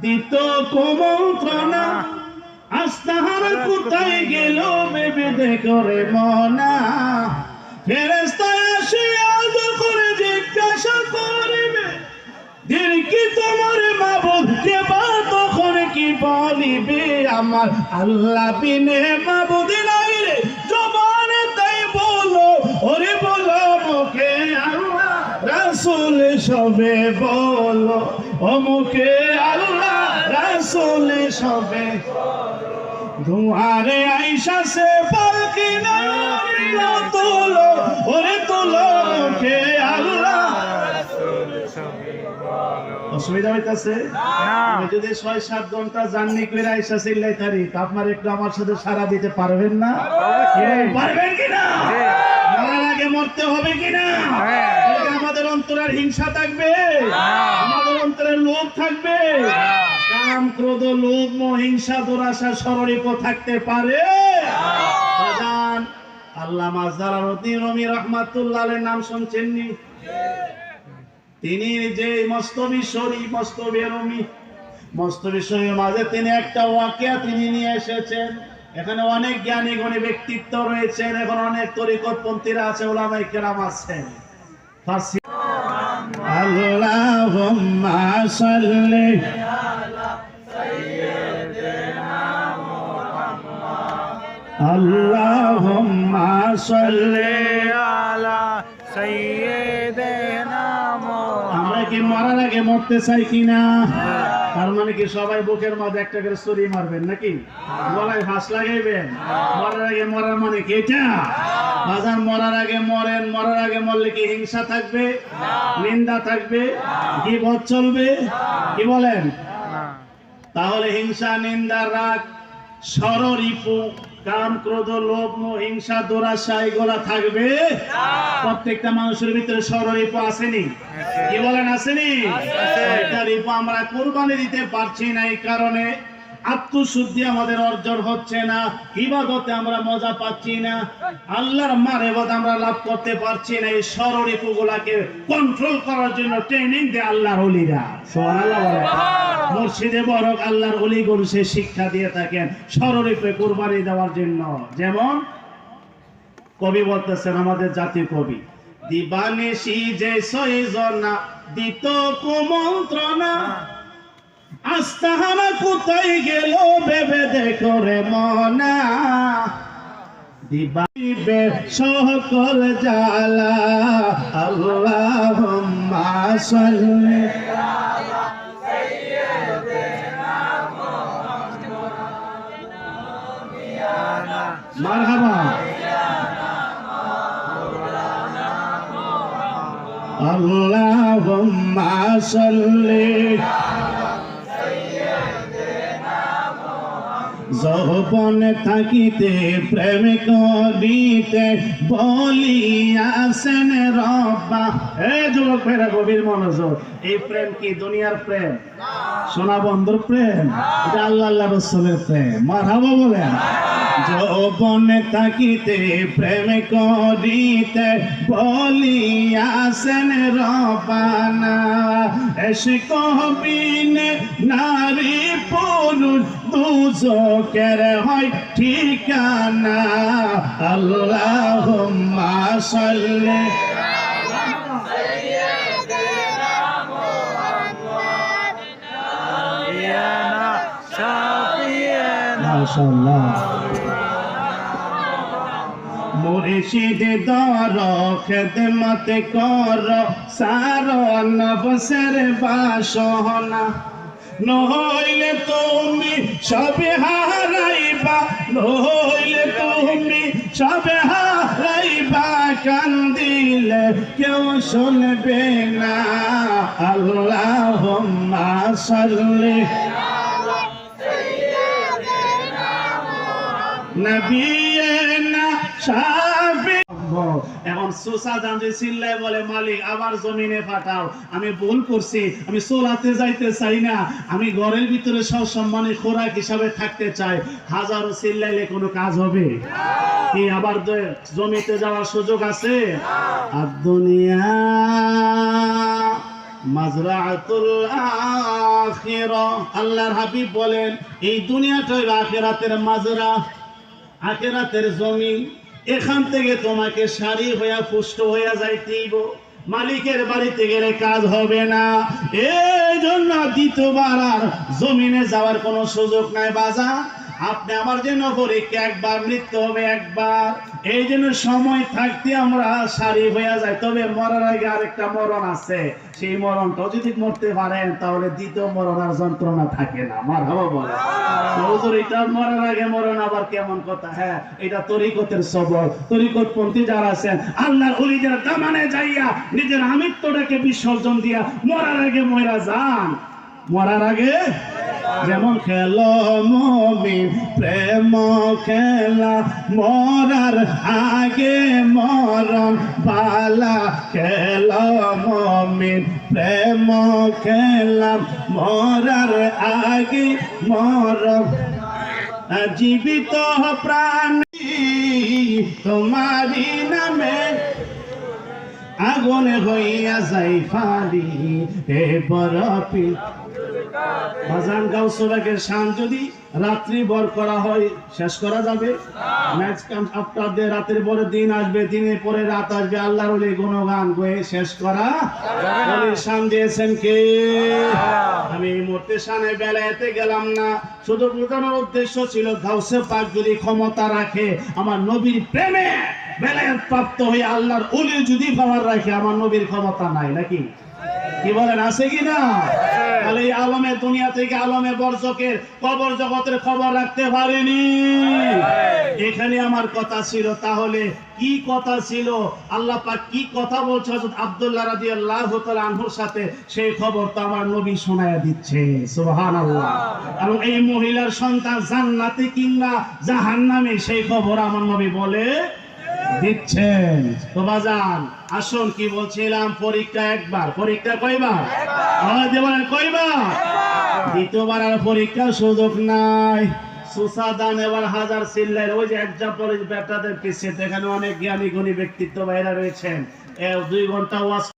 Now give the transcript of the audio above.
দিত কুমন্ত্রণা, আজ তাহার কোথায় গেল ভেবে দেখো রে মনা। ফেরেশতা আসিয়া করে জিজ্ঞাসা করিবে, দিন কি তোমার মাবুদ কে বা, তখন কি বলিবে আমার আল্লাহ বিনে মাবুদ নাই রে। জবানে তাই বলো, ওরে বলো মুখে আল্লাহ রাসূল সবে বলো, ও মুখে আল্লাহ রাসূল সবে। দুয়ারে আয়েশা সে পালকি না তোলো, ওরে তোলো মুখে আল্লাহ। অসুবিধা হইতাছে? আমি যদি ৬-৭ ঘন্টা জার্নি করে আয়েশা চিল্লাই তারি, আপনার একটু আমার সাথে সারা দিতে পারবেন না? পারবেন কিনা? মরার আগে মরতে হবে কিনা? আমাদের অন্তরের হিংসা থাকবে, আমাদের অন্তরের লোভ থাকবে, কাম ক্রোধ লোভ মোহ হিংসা দুরাশা সররিপ থাকতে পারে। বাজান আল্লামা জালালউদ্দিন রুমি রাহমাতুল্লাহ আলাইহির নাম শুনছেননি? তিনি যে মস্তবি শরীফ, মস্তবি রুমি, মস্তবি শরীফের মাঝে তিনি একটা ওয়াকিয়া তিনি নিয়ে এসেছেন। এখানে অনেক জ্ঞানী গুণী ব্যক্তিত্ব রয়েছেন, এখন অনেক তরিকতপন্থীরা আছে, উলামায়ে কেরাম আছেন। ফার্সি আল্লাহুম্মা সাল্লি আলা সাইয়্যিদিনা মুহাম্মদ, আল্লাহুম্মা সাল্লি আলা সাইয়্যিদিনা মুহাম্মদ। আমরা কি মরার আগে মরতে চাই কিনা? তার মানে কি সবাই বুকের মধ্যে একটা করে ছুরি মারবেন নাকি? গলায় ফাঁস লাগাইবেন? মরার আগে মরার মানে কি এটা? বাজার মরার আগে মরেন, মরার আগে মরলে কি হিংসা থাকবে, নিন্দা থাকবে, গীবত চলবে? কি বলেন? তাহলে হিংসা নিন্দা রাগ সররিপু কাম ক্রোধ লোভ মোহ হিংসা দুরাশা এগুলা থাকবে। প্রত্যেকটা মানুষের ভিতরে সররিপু আসেনি? কি বলেন আসেনি? এটা রিপু আমরা কুরবানি দিতে পারছি না, এই কারণে আত্মশুদ্ধি আমাদের অর্জন হচ্ছে না, ইবাদতে আমরা মজা পাচ্ছি না, আল্লাহর মারেফত আমরা লাভ করতে পারছি না। এই সররিপুগুলাকে কন্ট্রোল করার জন্য ট্রেনিং দেয় আল্লাহর ওলিরা। সুবহানাল্লাহ বলেন। মুর্শিদে বরক আল্লাহর ওলিগুলো সে শিক্ষা দিয়ে থাকেন সররিপে কুরবানি দেওয়ার জন্য। যেমন কবি বলতেছেন, আমাদের জাতীয় কবি, দিবানিশি যে সয়জনা দিত কুমন্ত্রণা, আজ তাহারা কোথায় গেল ভেবে দেখো রে মনা। দিবাইবে সকল জালা, আল্লাহুম্মা সাল্লি আলা সাইয়্যিদিনা মুহাম্মদ। মারহাবা। আল্লাহুম্মা সাল্লি যৌবন থাকিতে প্রেম করিতে বলিয়াছেন রব্বা। এই যুবক ভাইরা গভীর মনোযোগ, এই প্রেম কি দুনিয়ার প্রেম, সোনা বন্ধুর প্রেম? এটা আল্লাহ রাসূলের প্রেম। মারহাবা বলেন। যৌবন থাকিতে প্রেম করিতে বলিয়াছেন রব্বানা, এশক বিনে নারী পুরুষ দুজকের হয় ঠিকানা, আল্লাহুম্মা সাল্লি আলা সাইয়্যিদিনা মুহাম্মদ নাবিয়ানা শাফিয়ানা। মাশাআল্লাহ। মুর্শিদ দর খেদমত কর সারা নফসের বাসনা, নহইলে তুমি সবে হারাইবা, নহইলে তুমি সবে হারাইবা, কান্দিলে কেউ শুনবে না, আল্লাহুম্মা সাল্লি আলা সাইয়্যিদিনা মুহাম্মদ নাবিয়ানা শাফি। এখন সুসা জানতে চিল্লায় বলে, মালিক আমার জমিনে পাঠাও, আমি ভুল করছি, আমি সোলাতে যাইতে চাই না, আমি ঘরের ভিতরে সব সম্মানে খোরাক হিসাবে থাকতে চাই। হাজারো চিল্লাইলে কোনো কাজ হবে কি? আবার জমিতে যাওয়ার সুযোগ আছে? আর দুনিয়া মাজরাআতুল আখিরাহ। আল্লাহর হাবিব বলেন এই দুনিয়াটাই আখিরাতের মাজরা, আখিরাতের জমি। এখান থেকে তোমাকে সারি হইয়া পুষ্ট হইয়া যাইতেইব। মালিকের বাড়িতে গেলে কাজ হবে না। এই জন্য দ্বিতীয়বার আর জমিনে যাওয়ার কোনো সুযোগ নাই বাজার। আপনি আমার জন্য পরীক্ষা একবার, মৃত্যু হবে একবার। এই জন্য সময় থাকতে আমরা সারি হইয়া যাই। তবে মরার আগে আরেকটা মরণ আছে, সেই মরণটাও যদি মরতে পারেন তাহলে দ্বিতীয় মরণ আর যন্ত্রণা থাকে না। মারহাবা বলে হুজুর, এটা মরার আগে মরণ আবার কেমন কথা? হ্যাঁ, এটা তরিকতের সবর। তরিকতপন্থী যারা আছেন আল্লাহর ওলিদের দামানে যাইয়া নিজের আমিত্বটাকে বিসর্জন দিয়া মরার আগে মরা যান। মরার আগে যেমন খেলো মুমিন প্রেম খেলা, মরার আগে মরণ বালা। খেলো মুমিন প্রেম খেলা, মরার আগে মরণ। জীবিত প্রাণী তোমারি নামে আগুন হইয়া যাই ফালি। হে বরফি বাজান গাউসুলাকের শান যদি রাত্রি ভর করা হয় শেষ করা যাবে? আপনাদের রাতের পরে দিন আসবে, দিনের পরে রাত আসবে, আল্লাহর ওলি গুণগান গয়ে শেষ করা ওলির শান দিয়েছেন কে? আমি এই মুহূর্তে শানে বেলায়েতে গেলাম না, শুধু বোঝানোর উদ্দেশ্য ছিল গাউসে পাক যদি ক্ষমতা রাখে আমার নবীর প্রেমে বেলায়েত প্রাপ্ত হয়ে আল্লাহর ওলি যদি পাওয়ার রাখে, আমার নবীর ক্ষমতা নাই নাকি? কি বলেন, আছে কি না? তাহলে এই আলমে দুনিয়া থেকে আলমে বরজকের কবর জগতের খবর রাখতে পারেনি। এখানে আমার কথা ছিল। তাহলে কি কথা ছিল? আল্লাহ পাক কি কথা বলছে হযরত আব্দুল্লাহ রাদিয়াল্লাহু তাআলা আনহুর সাথে, সেই খবর তো আমার নবী শোনায়া দিচ্ছে। সুবহানাল্লাহ। এবং এই মহিলার সন্তান জান্নাতে কিংবা জাহান্নামে, সেই খবর আমার নবী বলে দিচ্ছেন। তো বাজান আসুন, কি বলছিলাম, পরীক্ষা একবার। পরীক্ষা কয়বার? বলেন কয়বার? দ্বিতীয়বার আর পরীক্ষার সুযোগ নাই। সুসাদান এবার হাজার চিল্লার ওই যে একজাম্পলের ব্যাটাদের পিছিয়ে, এখানে অনেক জ্ঞানী গুণী ব্যক্তিত্ব বাইরে রয়েছেন। 2 ঘন্টা ওয়াজ